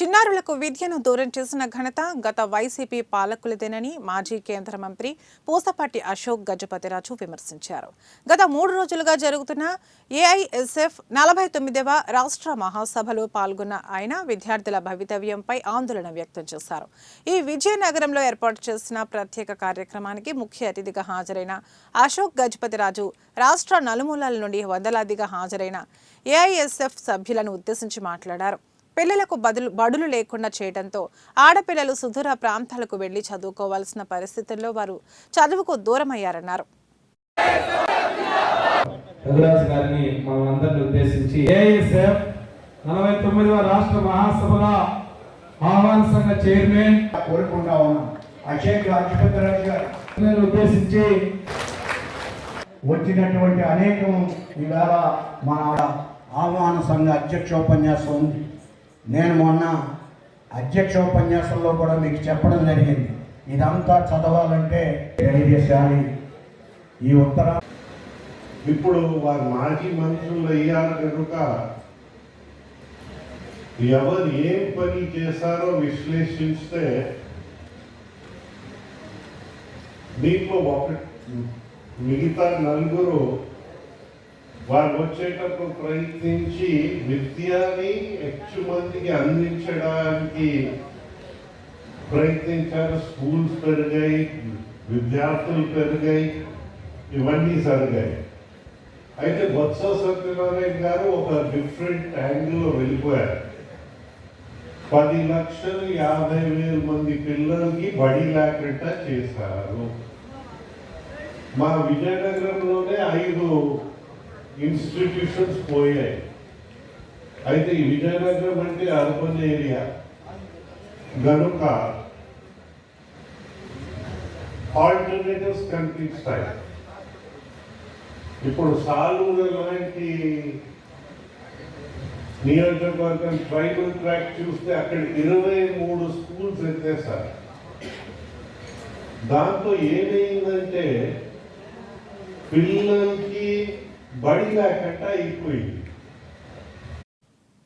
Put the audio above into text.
చిన్నారులకు విద్యను దూరం చేసిన ఘనత గత వైసీపీ పాలకులదేనని మాజీ కేంద్ర మంత్రి పూసపాటి అశోక్ గజపతిరాజు విమర్శించారు. గత 3 రోజులుగా జరుగుతున్న ఏఐఎస్ఎఫ్ 49వ రాష్ట్ర మహాసభలో పాల్గొన్న ఆయన విద్యార్థుల భవితవ్యంపై ఆందోళన వ్యక్తం చేశారు. ఈ విజయనగరంలో ఏర్పాటు చేసిన ప్రత్యేక కార్యక్రమానికి ముఖ్య అతిథిగా హాజరైన అశోక్ గజపతిరాజు రాష్ట్ర నలుమూలల నుండి వందలాదిగా హాజరైన ఏఐఎస్ఎఫ్ సభ్యులను ఉద్దేశించి మాట్లాడారు. పిల్లలకు బడులు లేకుండా చేయడంతో ఆడపిల్లలు సుదూర ప్రాంతాలకు వెళ్లి చదువుకోవాల్సిన పరిస్థితుల్లో వారు చదువుకు దూరమయ్యారన్నారు. రాష్ట్ర మహాసభల ఆహ్వాన సంఘ చైర్మన్ కోరుకుంటా ఉన్నాం. అశోక్ గజపతిరాజు గారిని ఉద్దేశించి వచ్చినటువంటి అనేకం ఈవేళ మన ఆహ్వాన సంఘ అధ్యక్షోపన్యాసం ఉంది. నేను మొన్న అధ్యక్షోపన్యాసంలో కూడా మీకు చెప్పడం జరిగింది. ఇదంతా చదవాలంటే ధైర్యశాలి ఈ ఉత్తర ఇప్పుడు వారు మాజీ మంత్రులు అయ్యారు కనుక ఎవరు ఏం పని చేశారో విశ్లేషిస్తే దీంట్లో మిగతా నలుగురు వారు వచ్చేటప్పుడు ప్రయత్నించి విద్యని ఎక్కువ మందికి అందించడానికి ప్రయత్నించారు. స్కూల్స్ పెరిగాయి, విద్యార్థులు పెరిగాయి, ఇవన్నీ జరిగాయి. అయితే బొత్స సత్యనారాయణ గారు ఒక డిఫరెంట్ యాంగిల్లో వెళ్ళిపోయారు. 10,50,000 మంది పిల్లలకి బడి లేకుండా చేశారు. మా విజయనగరంలోనే 5 ఇన్స్టిట్యూషన్స్ పోయాయి. అయితే ఈ విజయనగరం అంటే అర్బన్ ఏరియా కనుక ఆల్టర్నేటివ్స్ కనిపిస్తాయి. ఇప్పుడు సాలూరు లాంటి నియోజకవర్గం ట్రైబల్ ట్రాక్ చూస్తే అక్కడ 23 స్కూల్స్ ఎత్తేసారు. దాంతో ఏమైందంటే పిల్లలకి బడి లేకుండా అయిపోయింది.